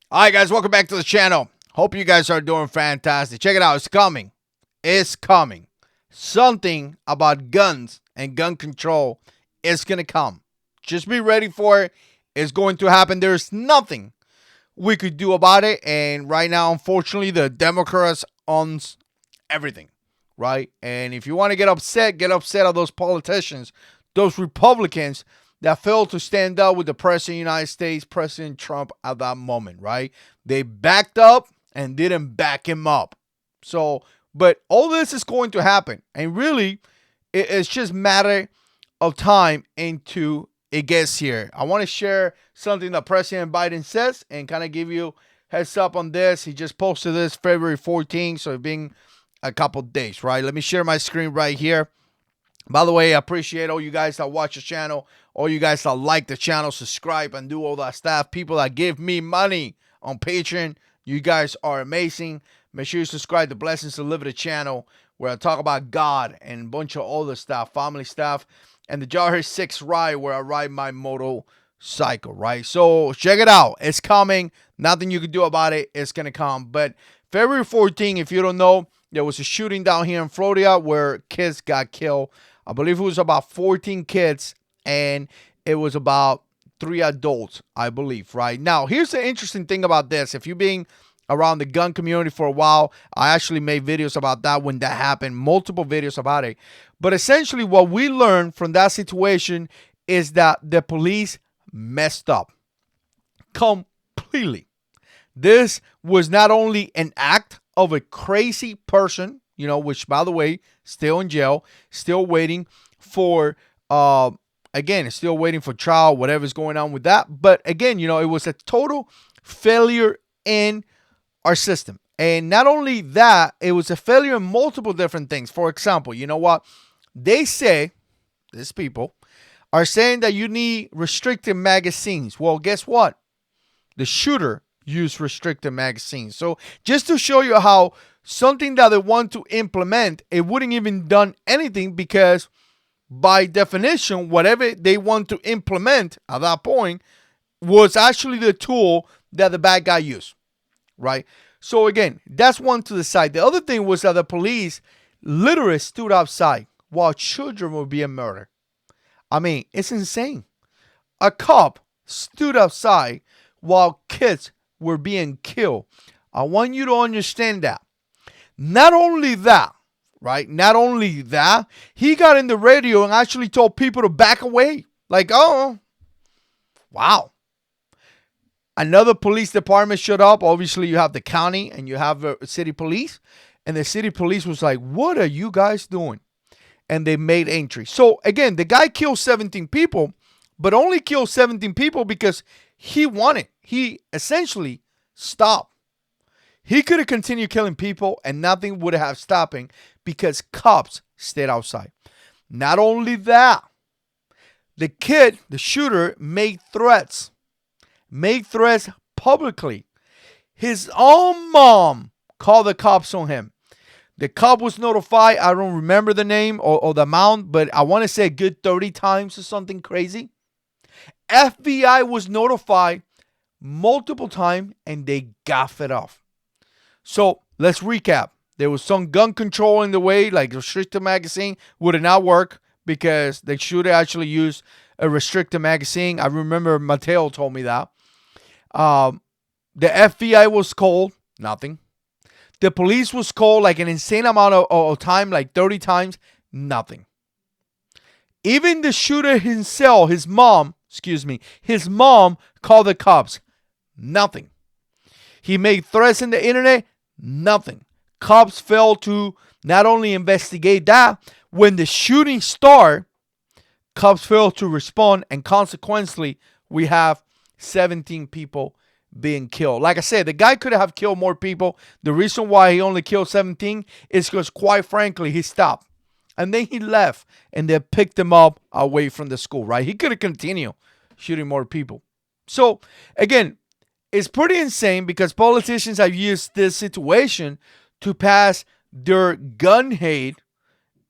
All right, guys, welcome back to the channel. Hope you guys are doing fantastic. Check it out. It's coming. It's coming. Something about guns and gun control is going to come. Just be ready for it. It's going to happen. There's nothing we could do about it. And right now, unfortunately, the Democrats owns everything, right? And if you want to get upset at those politicians, those Republicans that failed to stand up with the President of the United States, President Trump, at that moment, right? They backed up and didn't back him up. So, but all this is going to happen. And really, it's just matter of time into it gets here. I want to share something that President Biden says and kind of give you heads up on this. He just posted this February 14th, so it's been a couple days, right? Let me share my screen right here. By the way, I appreciate all you guys that watch the channel, all you guys that like the channel, subscribe, and do all that stuff. People that give me money on Patreon, you guys are amazing. Make sure you subscribe to Blessings to Live the channel, where I talk about God and a bunch of other stuff, family stuff, and the Jarhead 6 ride, where I ride my motorcycle, right? So check it out. It's coming. Nothing you can do about it. It's going to come. But February 14th, if you don't know, there was a shooting down here in Florida where kids got killed. I believe it was about 14 kids, and it was about 3 adults, I believe, right? Now, here's the interesting thing about this. If you've been around the gun community for a while, I actually made videos about that when that happened, multiple videos about it. But essentially, what we learned from that situation is that the police messed up completely. This was not only an act of a crazy person, which, by the way, still in jail, still waiting for, again, still waiting for trial, whatever's going on with that. But again, it was a total failure in our system. And not only that, it was a failure in multiple different things. For example, you know what? They say, these people are saying that you need restricted magazines. Well, guess what? The shooter used restricted magazines. So just to show you how something that they want to implement, it wouldn't even done anything, because by definition, whatever they want to implement at that point was actually the tool that the bad guy used, right? So again, that's one to the side. The other thing was that the police literally stood outside while children were being murdered. I mean, it's insane. A cop stood outside while kids were being killed. I want you to understand that. Not only that, right? Not only that, he got in the radio and actually told people to back away. Like, oh, wow. Another police department showed up. Obviously, you have the county and you have the city police. And the city police was like, what are you guys doing? And they made entry. So again, the guy killed 17 people, but only killed 17 people because he wanted. He essentially stopped. He could have continued killing people and nothing would have stopped him because cops stayed outside. Not only that, the kid, the shooter, made threats publicly. His own mom called the cops on him. The cop was notified. I don't remember the name or the amount, but I want to say a good 30 times or something crazy. FBI was notified multiple times and they got fed off. So let's recap. There was some gun control in the way, like restricted magazine would not work because they should actually use a restricted magazine. I remember Mateo told me that. The FBI was called, nothing. The police was called like an insane amount of time, like 30 times, nothing. Even the shooter himself, his mom called the cops, nothing. He made threats in the internet, nothing. Cops failed to not only investigate that, when the shooting started, cops failed to respond, and consequently, we have 17 people being killed. Like I said, the guy could have killed more people. The reason why he only killed 17 is because, quite frankly, he stopped. And then he left, and they picked him up away from the school, right? He could have continued shooting more people. So, again, it's pretty insane because politicians have used this situation to pass their gun hate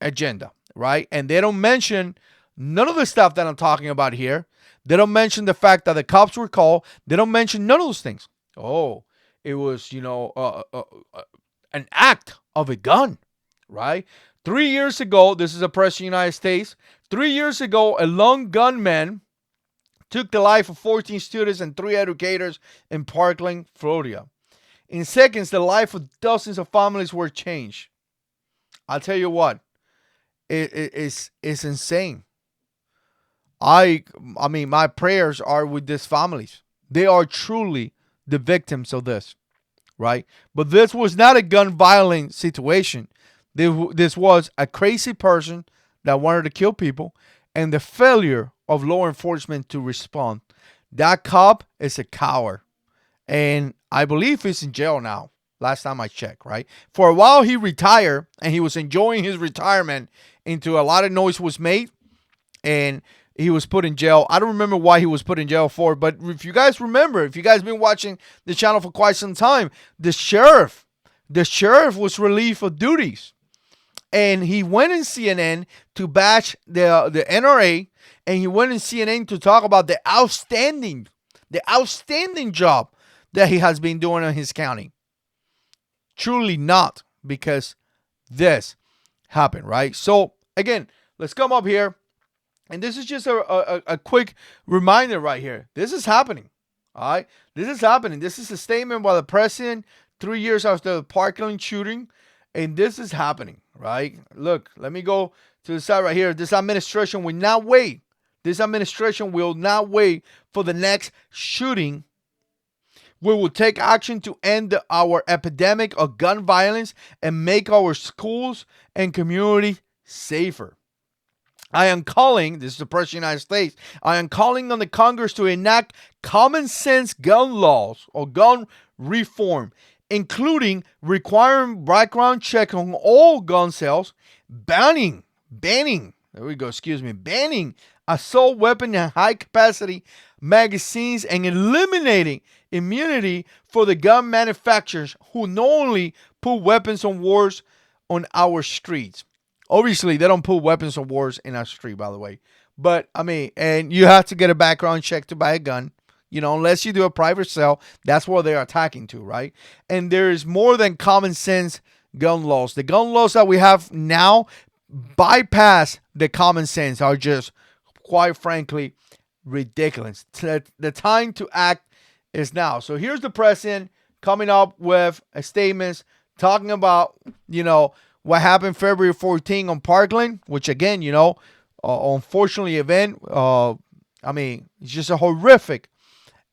agenda, right? And they don't mention none of the stuff that I'm talking about here. They don't mention the fact that the cops were called. They don't mention none of those things. Oh, it was, an act of a gun, right? 3 years ago, this is a president of the United States. 3 years ago, a lone gunman took the life of 14 students and 3 educators in Parkland, Florida. In seconds, the life of dozens of families were changed. I'll tell you what, it's insane. I mean, my prayers are with these families. They are truly the victims of this, right? But this was not a gun violent situation. This was a crazy person that wanted to kill people, and the failure of law enforcement to respond. That cop is a coward, and I believe he's in jail now. Last time I checked, right? For a while he retired, and he was enjoying his retirement. Into a lot of noise was made, and he was put in jail. I don't remember why he was put in jail for, but if you guys remember, if you guys been watching the channel for quite some time, the sheriff was relieved of duties, and he went in CNN to bash the NRA, and he went in CNN to talk about the outstanding job that he has been doing in his county. Truly not, because this happened, right? So again, let's come up here. And this is just a quick reminder right here. This is happening. All right. This is happening. This is a statement by the president 3 years after the Parkland shooting. And this is happening. Right. Look, let me go to the side right here. This administration will not wait. This administration will not wait for the next shooting. We will take action to end our epidemic of gun violence and make our schools and community safer. I am calling, this is the President of the United States, I am calling on the Congress to enact common sense gun laws or gun reform, including requiring background check on all gun sales, banning assault weapon and high capacity magazines, and eliminating immunity for the gun manufacturers who knowingly put weapons on wars on our streets. Obviously, they don't put weapons of wars in our street, by the way. But, I mean, and you have to get a background check to buy a gun. Unless you do a private sale, that's what they're attacking to, right? And there is more than common sense gun laws. The gun laws that we have now bypass the common sense, are just, quite frankly, ridiculous. The time to act is now. So here's the president coming up with a statement talking about, what happened February 14 on Parkland, which again, unfortunately event. It's just a horrific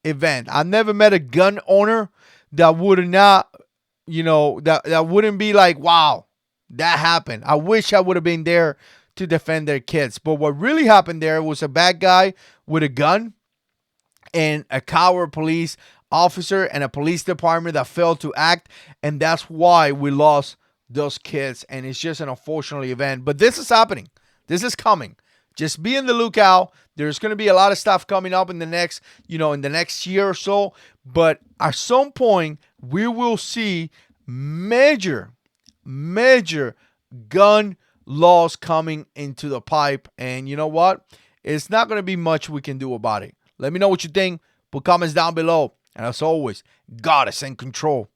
event. I've never met a gun owner that would not, that wouldn't be like, wow, that happened. I wish I would have been there to defend their kids. But what really happened there was a bad guy with a gun and a coward police officer and a police department that failed to act. And that's why we lost those kids, and it's just an unfortunate event. But this is happening. This is coming. Just be in the lookout. There's going to be a lot of stuff coming up in the next, year or so. But at some point, we will see major gun laws coming into the pipe. And you know what? It's not going to be much we can do about it. Let me know what you think. Put comments down below. And as always, God is in control.